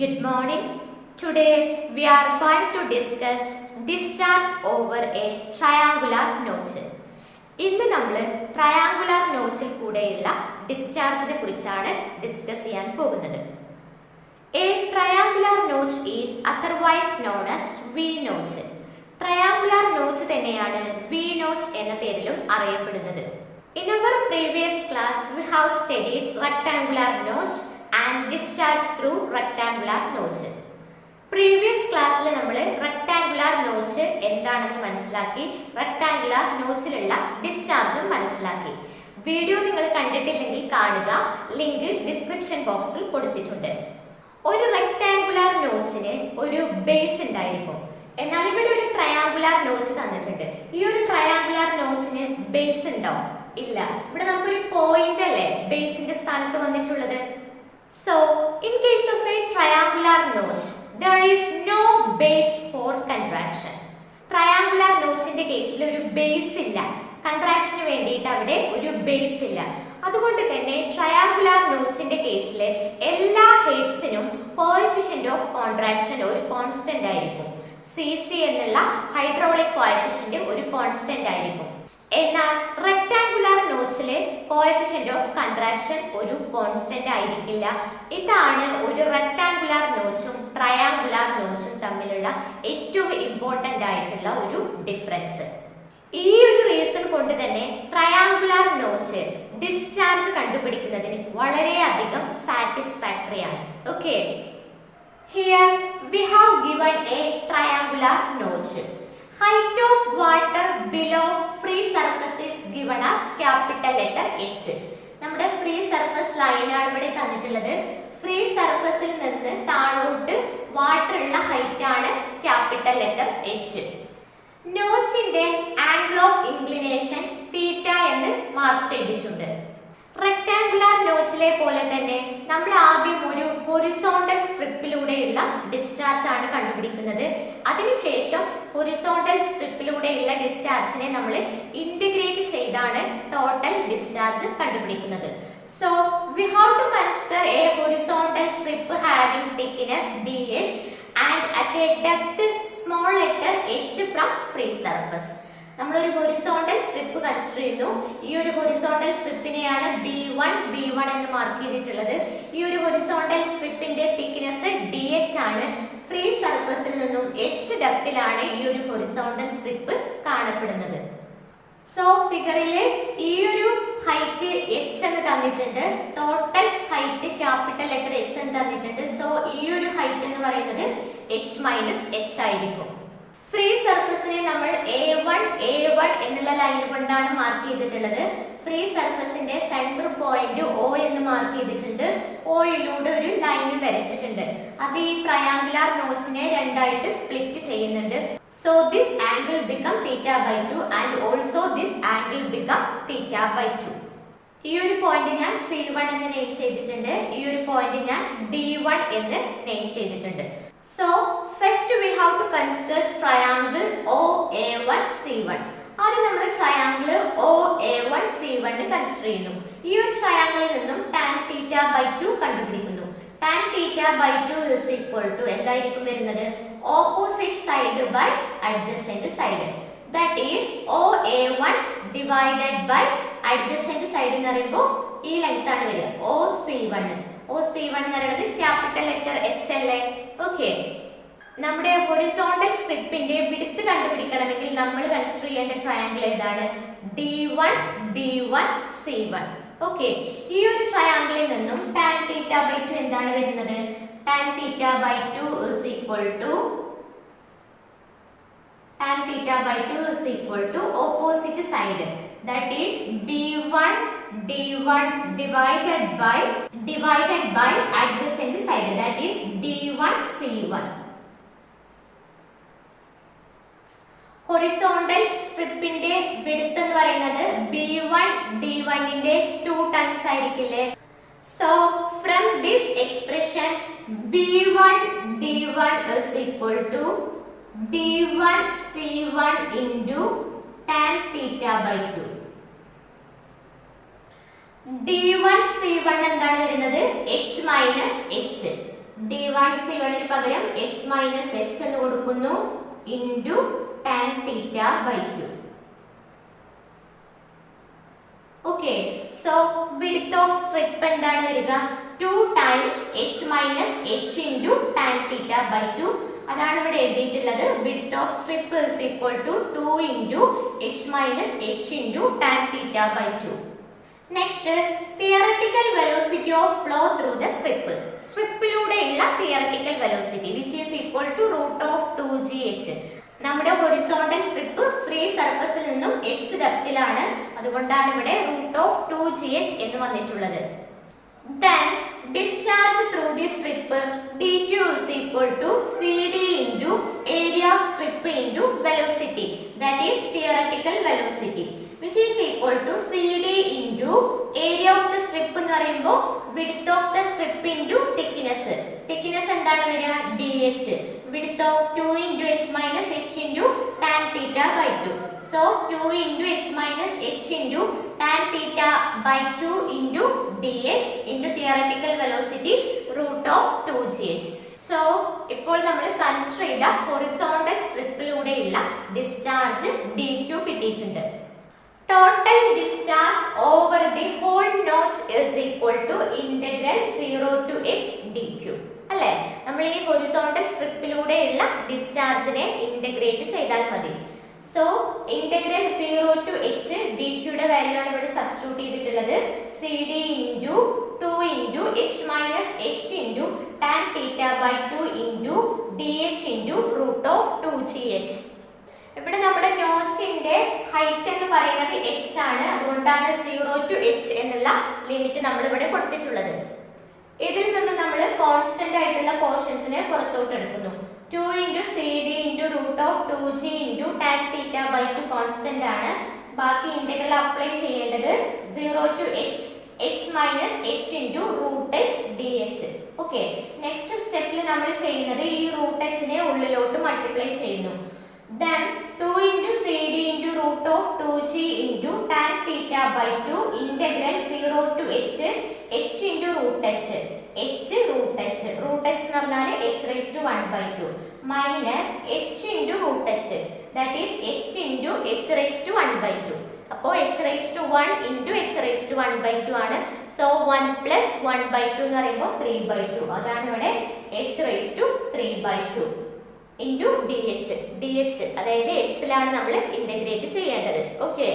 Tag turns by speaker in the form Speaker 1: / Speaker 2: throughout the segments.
Speaker 1: Good morning. Today we are going to discuss discharge over a triangular notch. ഇന്ന് നമ്മൾ triangular നോച്ചിൽ കൂടെയുള്ള ഡിസ്ചാർജിനെ കുറിച്ചാണ് discuss ചെയ്യാൻ പോകുന്നത്. A triangular notch is otherwise known as V-notch. Triangular notch തന്നെയാണ് V-notch എന്ന പേരിലും അറിയപ്പെടുന്നത്. In our previous class we have studied rectangular notch and discharge through rectangular notch. Previous ക്ലാസ്സിൽ നമ്മൾ റെക്ടാങ്കുലർ നോച്ച് എന്താണെന്ന് മനസ്സിലാക്കി, റെക്ടാങ്കുലർ നോച്ചിലുള്ള ഡിസ്ചാർജും മനസ്സിലാക്കി. വീഡിയോ നിങ്ങൾ കണ്ടിട്ടില്ലെങ്കിൽ കാണുക, ലിങ്ക് ഡിസ്ക്രിപ്ഷൻ ബോക്സിൽ കൊടുത്തിട്ടുണ്ട്. ഒരു റെക്ടാങ്കുലർ നോച്ചിന് ഒരു ബേസ് ഉണ്ടായിരിക്കും, എന്നാൽ ഇവിടെ ഒരു ട്രയാങ്കുലർ നോച്ച് തന്നിട്ടുണ്ട്. ഈ ഒരു ട്രയാങ്കുലർ നോച്ചിന് ബേസ് ഉണ്ടോ? ഇല്ല. ഇവിടെ നമുക്കൊരു പോയിന്റ് അല്ലേ ബേസിന്റെ സ്ഥാനത്ത് വന്നിട്ടുള്ളത്. So, in case of a triangular notch, there is no base for contraction. Triangular notchന്റെ കേസിൽ ഒരു ബേസ് ഇല്ല, കൺട്രാക്ഷന് വേണ്ടിയിട്ട് അവിടെ ഒരു ബേസ് ഇല്ല. അതുകൊണ്ട് തന്നെ ട്രയാങ്കുലർ നോച്ചിന്റെ കേസിൽ എല്ലാ ഹെഡ്സിനും കോഎഫിഷ്യന്റ് ഓഫ് കോൺട്രാക്ഷൻ ഒരു കോൺസ്റ്റന്റ് ആയിരിക്കും. CC എന്നുള്ള ഹൈഡ്രോളിക് കോഎഫിഷ്യന്റ് ഒരു കോൺസ്റ്റന്റ് ആയിരിക്കും. എന്നാൽ റെക്ടാങ്കുലർ നോച്ചിലെ കോഎഫിഷ്യന്റ് ഓഫ് കൺട്രാക്ഷൻ ഒരു കോൺസ്റ്റന്റ് ആയിരിക്കില്ല. ഇതാണ് ഒരു റെക്ടാങ്കുലർ നോച്ചും ട്രയാങ്കുലർ നോച്ചും തമ്മിലുള്ള ഏറ്റവും ഇമ്പോർട്ടന്റ് ആയിട്ടുള്ള ഒരു ഡിഫറൻസ്. ഈ ഒരു റീസൺ കൊണ്ട് തന്നെ ട്രയാങ്കുലർ നോച്ച് ഡിസ്ചാർജ് കണ്ടുപിടിക്കുന്നതിന് വളരെയധികം സാറ്റിസ്ഫാക്ടറി ആണ്. Okay, here we have given A triangular notch. Height of water below free surface is given as capital letter H. നമ്മുടെ ഫ്രീ സർഫസ് ലൈനാണ് ഇവിടെ തന്നിട്ടുള്ളത്. ഫ്രീ സർഫസിൽ നിന്ന് താഴോട്ട് വാട്ടർ ഉള്ള ഹൈറ്റ് ആണ് ക്യാപിറ്റൽ ലെറ്റർ H. നോച്ചിന്റെ ആംഗിൾ ഓഫ് ഇൻക്ലിനേഷൻ തീറ്റ എന്ന് മാർക്ക് ചെയ്തിട്ടുണ്ട്. റെക്ടാങ്കുലർ നോച്ചിലെ പോലെ തന്നെ നമ്മൾ ആദ്യം ഒരു ഹൊറിസോണ്ടൽ സ്ട്രിപ്പിലൂടെയുള്ള ഡിസ്ചാർജ് ആണ് കണ്ടുപിടിക്കുന്നത്. അതിനുശേഷം ഹൊറിസോണ്ടൽ സ്ട്രിപ്പിലൂടെയുള്ള ഡിസ്ചാർജിനെ നമ്മൾ ഇന്റഗ്രേറ്റ് ചെയ്താണ് ടോട്ടൽ ഡിസ്ചാർജ് കണ്ടുപിടിക്കുന്നത്. So we have to consider a horizontal strip having thickness DH and at a depth small letter h from free surface. നമ്മൾ ഒരു ഹൊറിസോണ്ടൽ സ്ട്രിപ്പ് കൺസിഡർ ചെയ്യുന്നു. ഈ ഒരു ഹൊറിസോണ്ടൽ സ്ട്രിപ്പിനെയാണ് B1 എന്ന് മാർക്ക് ചെയ്തിട്ടുള്ളത്. ഈ ഒരു ഹൊറിസോണ്ടൽ സ്ട്രിപ്പിന്റെ തിക്നെസ് DH ആണ്. ഫ്രീ സർഫസിൽ നിന്നും h ഡെപ്തിലാണ് ഈ ഒരു ഹൊറിസോണ്ടൽ സ്ട്രിപ്പ് കാണപ്പെടുന്നത്. സോ ഫിഗറിലെ ഈ ഒരു ഹൈറ്റ് h എന്ന് തന്നിട്ടുണ്ട്, total height capital letter H എന്ന് തന്നിട്ടുണ്ട്. സോ ഈ ഒരു ഹൈറ്റ് എന്ന് പറയുന്നത് h - h ആയിരിക്കും. ഫ്രീ സർഫസിനെ നമ്മൾ A1 എന്നുള്ള ലൈൻ കൊണ്ടാണ് മാർക്ക് ചെയ്തിട്ടുള്ളത്. ഫ്രീ സർഫസിന്റെ സെന്റർ പോയിന്റ് O എന്ന് മാർക്ക് ചെയ്തിട്ടുണ്ട്. ഓയിലൂടെ ഒരു ലൈൻ വരച്ചിട്ടുണ്ട്. അത് ഈ ട്രയാങ്കുലർ നോച്ചിനെ രണ്ടായിട്ട് സ്പ്ലിറ്റ് ചെയ്യുന്നുണ്ട്. So this angle become θ/2 and also this angle become θ/2. ഈ ഒരു പോയിന്റ് ഞാൻ C1 എന്ന് നെയിം ചെയ്തിട്ടുണ്ട്. ഈ ഒരു പോയിന്റ് ഞാൻ D1 എന്ന് നെയിം ചെയ്തിട്ടുണ്ട്. So first we have to consider triangle OA1C1. ആദ്യം നമ്മൾ ട്രയാങ്കിൾ OA1C1 കൺസിഡർ ചെയ്യുന്നു. ഈ ഒരു ട്രയാങ്കിളിൽ നിന്നും tan θ/2 കണ്ടുപിടിക്കുന്നു. tan θ/2 is equal to എന്തായിരിക്കും വരുന്നത്? Opposite side by adjacent side. That is OA1 divided by adjacent side എന്ന് പറയുമ്പോൾ ഈ ലെങ്ത് ആണ് വരിക OC1. OC1 എന്ന് പറയുന്നത് ക്യാപിറ്റൽ ലെറ്റർ H അല്ലേ? ഓക്കെ, നമ്മുടെ ഹൊറിസോണ്ടൽ സ്ട്രിപ്പിന്റെ വിഡ്ത് കണ്ടുപിടിക്കണമെങ്കിൽ നമ്മൾ കൺസിഡർ ചെയ്യേണ്ട ട്രയാങ്കിൾ ഏതാണ്? D1 B1 C1. ഓക്കെ, ഈ ഒരു ട്രയാങ്കിളിൽ നിന്നും tan θ/2 എന്താണ് വരുന്നത്? tan θ/2 is equal to opposite side, that is B1 D1 divided by adjacent side, that is D1 C1. Horizontal സ്ട്രിപ്പിന്റെ വിഡ്ത് എന്ന് പറയുന്നത് B1 D1 ന്റെ 2 ടൈംസ് ആയിരിക്കില്ലേ? So from this expression B1 D1 is equal to D1 C1 into tan θ/2. D1 C1 എന്താണ് വരുന്നത്? h - h. d1 c1 ന് പകരം h minus h എന്ന് കൊടുക്കുന്നു into tan theta by 2. Okay, so width of strip എന്താണ് വരിക? 2 times h minus h into tan theta by 2. അതാണ് ഇവിടെ എഴുതിയിട്ടുള്ളത്. Width of strip is equal to 2 into h minus h into tan theta by 2. Next, theoretical velocity of flow through the strip. സ്ട്രിപ്പിലൂടെയുള്ള theoretical velocity which is equal to root of 2gh. നമ്മുടെ horizontal strip free സർഫസിൽ നിന്നും h ഡെപ്തിലാണ്, അതുകൊണ്ടാണ് ഇവിടെ root of 2gh എന്ന് വന്നിട്ടുള്ളത്. Then discharge through the strip dq is equal to cd into area of strip into velocity, that is theoretical velocity, which is equal to cd into area of the strip എന്ന് പറയുമ്പോൾ width of the strip into thickness. thickness എന്താണ് വരിക? dh. width of 2 into h minus h into tan theta by 2. So 2 into h minus h into tan theta by 2 into dh into theoretical velocity root of 2gh. So ഇപ്പോൾ നമ്മൾ consider ചെയ്ത horizontal സ്ട്രിപ്പിലൂടെയുള്ള discharge dq കിട്ടിയിട്ടുണ്ട്. Total discharge over the whole notch is equal to integral 0 to h dq. അല്ലേ, നമ്മൾ ഈ horizontal സ്ട്രിപ്പിലൂടെയുള്ള ഡിസ്ചാർജിനെ integrate ചെയ്താൽ മതി. So integral 0 to h dq യുടെ വാല്യൂ ആണ് ഇവിടെ സബ്സ്റ്റിറ്റ്യൂട്ട് ചെയ്തിട്ടുള്ളത്. cd into 2 into h minus h into tan theta by 2 into dh into root of 2gh. ഇവിടെ നമ്മുടെ നോച്ചിന്റെ ഹൈറ്റ് എന്ന് പറയുന്നത് h ആണ്, അതുകൊണ്ടാണ് 0 to h എന്നുള്ള ലിമിറ്റ് നമ്മൾ ഇവിടെ കൊടുത്തിട്ടുള്ളത്. ഇതിൽ നിന്ന് നമ്മൾ കോൺസ്റ്റന്റ് ആയിട്ടുള്ള പോർഷൻസിനെ പുറത്തോട്ട് എടുക്കുന്നു. 2 into cd into root of 2g into tan theta by 2 constant ആണ്. ബാക്കി ഇന്റഗ്രൽ അപ്ലൈ ചെയ്യേണ്ടത് 0 to h minus h into root h dh. Okay, next സ്റ്റെപ്പിൽ നമ്മൾ ചെയ്യുന്നത് ഈ റൂട്ട് എച്ചിനെ ഉള്ളിലോട്ട് മൾട്ടിപ്ലൈ ചെയ്യുന്നു. Then 2 into cd into root of 2g into tan theta by 2 integral 0 to h into root h root h എന്ന് പറഞ്ഞാൽ h raised to 1 by 2 minus h into root h, that is h into h raised to 1 by 2. അപ്പോൾ h raised to 1 into h raised to 1 by 2 ആണ്. So 1 plus 1 by 2 എന്ന് പറയുമ്പോൾ 3 by 2. അതാണ് ഇവിടെ h raised to 3 by 2 into dh. അതായത് h ലാണ് നമ്മൾ integrate ചെയ്യേണ്ടത്. Okay,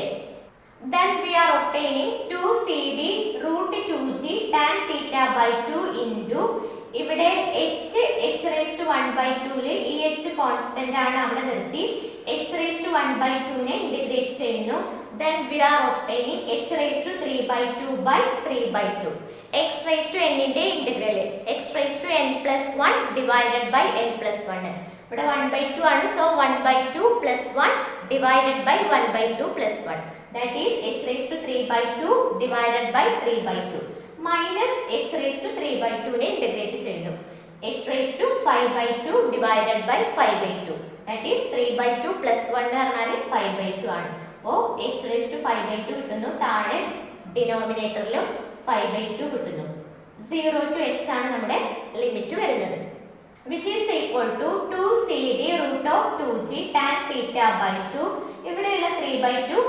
Speaker 1: then we are obtaining 2cd root 2g tan theta by 2 into ഇവിടെ h raised to 1 by 2 ല് ഈ h കോൺസ്റ്റന്റ് ആണ്, അവിടെ നിർത്തി h raised to 1 by 2 നെ ഇന്റഗ്രേറ്റ് ചെയ്യുന്നു. then we are obtaining h raised to 3 by 2 by 3 by 2. x raised to n ന്റെ integral x raised to n plus 1 divided by n plus 1. ഇവിടെ 1 by 2 ആണ്, so 1 by 2 plus 1 divided by 1 by 2 plus 1, that is h raised to 3 by 2 divided by 3 by 2 minus h raised to 3 by 2 നെ integrate ചെയ്യുന്നു. h raised to 5 by 2 divided by 5 by 2, that is 3 by 2 plus 1 എന്ന് പറഞ്ഞാൽ 5 by 2 ആണ്. അപ്പോൾ h raised to 5 by 2 കിട്ടുന്നു. താഴെ ഡിനോമിനേറ്ററിലും 5 by 2 കിട്ടുന്നു. 0 to h ആണ് നമ്മുടെ ലിമിറ്റ് വരുന്നത്, which is equal to 2cd root of 2g tan theta by 2. ഇവിടെയുള്ള 3 by 2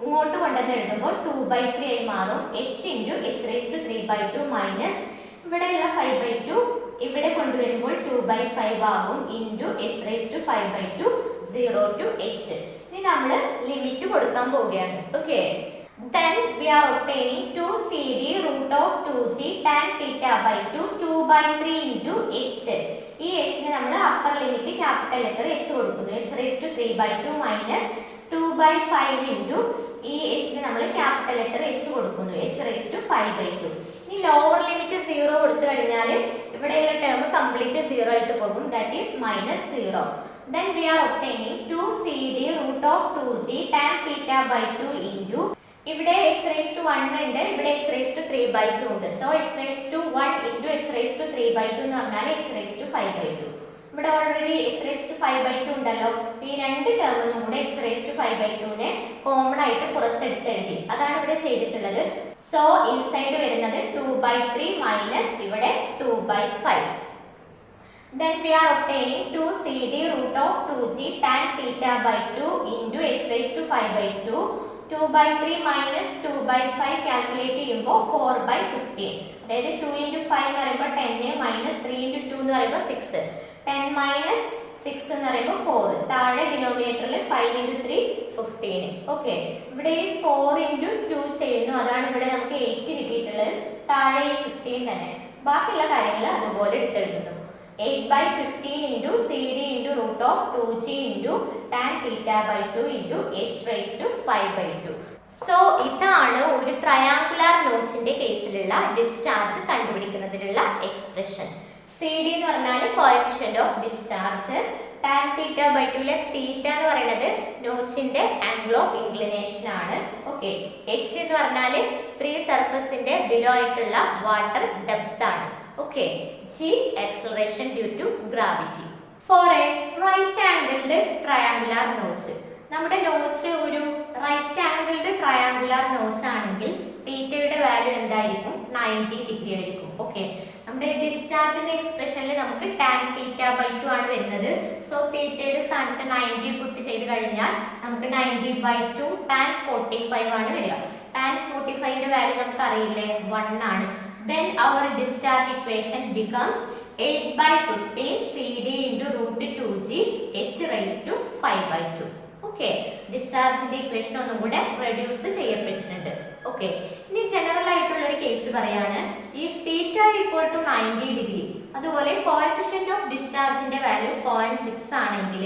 Speaker 1: ഇങ്ങോട്ട് കൊണ്ടുവന്ന് എഴുതുമ്പോൾ 2 by 3 ആയി മാറും. h into h raised to 3 by 2 minus ഇവിടെയുള്ള 5 by 2 ഇവിടെ കൊണ്ടുവരുമ്പോൾ 2 by 5 ആകും into h raised to 5 by 2 0 to h. ഇനി നമ്മൾ ലിമിറ്റ് കൊടുക്കാൻ പോവുകയാണ്. Okay, then we are obtaining 2cd root of 2g tan theta by 2 2 by 3 into h. ഈ h നെ നമ്മൾ upper limit capital letter h കൊടുക്കുന്നു. h raised to 3 by 2 minus 2 by 5 into ഈ h നെ നമ്മൾ ക്യാപിറ്റൽ ലെറ്റർ h കൊടുക്കുന്നു. h raised to 5 by 2. ഇനി lower limit 0 കൊടുത്തു കഴിഞ്ഞാൽ ഇവിടെയുള്ള ടേം കംപ്ലീറ്റ് 0 ആയിട്ട് പോകും, that is minus 0. then we are obtaining 2cd root of 2g tan theta by 2 into ഇവിടെ h raised to 1 ഉണ്ട്, ഇവിടെ h raised to 3 by 2 ഉണ്ട്. so h raised to 1 into h raised to 3 by 2 എന്ന് പറഞ്ഞാൽ h raised to 5 by 2. ഇവിടെ already h raised to 5 by 2 ഉണ്ടല്ലോ. ഈ രണ്ട് ടേമിനും കൂടെ h raised to 5 by 2 നെ കോമൺ ആയിട്ട് പുറത്തെടുത്ത് എഴുതി. അതാണ് ഇവിടെ ചെയ്തിട്ടുള്ളത്. സോ ഇൻസൈഡ് വരുന്നത് 2 by 3 മൈനസ് ഇവിടെ 2 by 5. Then we are obtaining 2 CD root of 2g tan theta by 2 into h raised to 5 by 2. 2 by 3 minus 2 by 5 calculate ചെയ്യുമ്പോൾ 4 by 15. അതായത് 2 into 5 എന്ന് പറയുമ്പോൾ 10 minus 3 into 2 എന്ന് പറയുമ്പോൾ 6. 10 minus 6 എന്ന് പറയുമ്പോൾ 4. താഴെ ഡിനോമിനേറ്ററിൽ 5 into 3 15. ഓക്കെ, ഇവിടെ ഈ 4 into 2 ചെയ്യുന്നു, അതാണ് ഇവിടെ നമുക്ക് 8 കിട്ടിയിട്ടുള്ളത്. താഴെ ഈ 15 തന്നെ. ബാക്കിയുള്ള കാര്യങ്ങൾ അതുപോലെ എടുത്തെഴുതുന്നു. 8 by 15 into CD into root of 2g into tan theta by 2 into h raised to 5 by 2. So ഇതാണ് ഒരു ട്രയാങ്കുലാർ നോച്ചിന്റെ കേസിലുള്ള ഡിസ്ചാർജ് കണ്ടുപിടിക്കുന്നതിനുള്ള എക്സ്പ്രഷൻ. CD എന്ന് പറഞ്ഞാൽ coefficient of discharge, tan theta by 2 ലെ തീറ്റ എന്ന് പറയുന്നത് നോച്ചിന്റെ ആംഗിൾ ഓഫ് ഇൻക്ലിനേഷൻ ആണ്. ഓക്കെ, h എന്ന് പറഞ്ഞാൽ ഫ്രീ സർഫസിന്റെ ബിലോ ആയിട്ടുള്ള വാട്ടർ ഡെപ്ത് ആണ്. Okay, G acceleration due to gravity. For a right angled triangular notch, നമ്മുടെ നോച്ച് ഒരു റൈറ്റ് ആംഗിൾഡ് ട്രയാങ്കുലാർ നോച്ച് ആണെങ്കിൽ തീറ്റയുടെ വാല്യൂ എന്തായിരിക്കും? 90 ഡിഗ്രി ആയിരിക്കും. ഓക്കെ, നമ്മുടെ ഡിസ്ചാർജിന്റെ എക്സ്പ്രഷനിൽ നമുക്ക് tan തീറ്റ ബൈ 2 ആണ് വരുന്നത്. സോ തീറ്റയുടെ സ്ഥാനത്ത് 90 പുട്ട് ചെയ്ത് കഴിഞ്ഞാൽ നമുക്ക് 90 ബൈ 2 tan 45 ആണ് വരിക. tan 45ന്റെ വാല്യൂ നമുക്ക് അറിയില്ലേ? 1 ആണ്. Then our discharge equation becomes 8 by 15 CD into root 2g h raised to 5 by 2. Okay, discharge equation ഒന്നും കൂടെ റെഡ്യൂസ് ചെയ്യപ്പെട്ടിട്ടുണ്ട്. ഓക്കെ, ഇനി ജനറൽ ആയിട്ടുള്ള ഒരു കേസ് പറയാണ്. if theta equal to 90 degree, അതുപോലെ കോഎഫിഷ്യന്റ് ഓഫ് ഡിസ്ചാർജിന്റെ വാല്യൂ 0.6 ആണെങ്കിൽ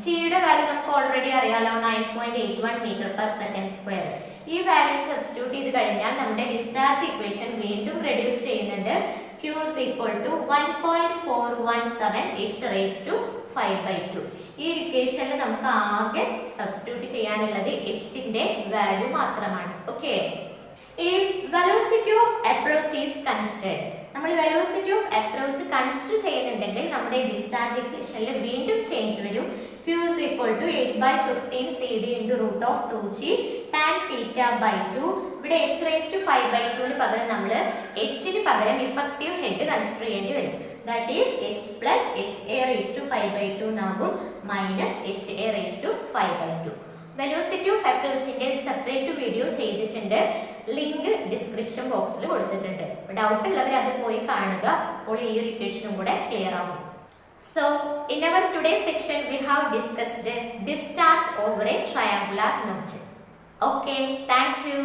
Speaker 1: ജിയുടെ വാല്യൂ നമുക്ക് ഓൾറെഡി അറിയാലോ, 9.81 മീറ്റർ പെർ സെക്കൻഡ് സ്ക്വയർ. ഈ വാല്യൂ സബ്സ്റ്റിറ്റ്യൂട്ട് ചെയ്ത് കഴിഞ്ഞാൽ നമ്മുടെ ഡിസ്ചാർജ് ഇക്വേഷൻ വീണ്ടും റെഡ്യൂസ് ചെയ്യുന്നുണ്ട്. Q is equal to 1.417 h raised to 5 by 2. ഈ ഇക്വേഷനിൽ നമുക്ക് ആകെ സബ്സ്റ്റിറ്റ്യൂട്ട് ചെയ്യാനുള്ളത് h ന്റെ വാല്യൂ മാത്രമാണ്. Okay, if velocity of approach is considered, നമ്മൾ വെലോസിറ്റി ഓഫ് അപ്രോച്ച് കൺസിഡർ ചെയ്യുന്നുണ്ടെങ്കിൽ നമ്മുടെ ഡിസ്ചാർജ് ഇക്വേഷനിൽ വീണ്ടും ചേഞ്ച് വരും. Q is equal to 8 by 15 CD into root of 2g tan theta by 2. ഇവിടെ h raised to 5 by 2 ന് പകരം നമ്മൾ h ന് പകരം ഇഫക്റ്റീവ് ഹെഡ് കൺസിഡർ ചെയ്യേണ്ടി വരും. That is h plus ha raised to 5 by 2 എന്നാകും minus ha raised to 5 by 2. Velocity of അപ്രോച്ചിന്റെ ഒരു സെപ്പറേറ്റ് വീഡിയോ ചെയ്തിട്ടുണ്ട്. ലിങ്ക് ഡിസ്ക്രിപ്ഷൻ ബോക്സിൽ കൊടുത്തിട്ടുണ്ട്. ഡൗട്ട് ഉള്ളവർ അത് പോയി കാണുക. അപ്പോൾ ഈ ഒരു ഇക്വേഷനും കൂടെ ക്ലിയർ ആവും. So in our today's section we have discussed discharge over a triangular notch. Okay, thank you.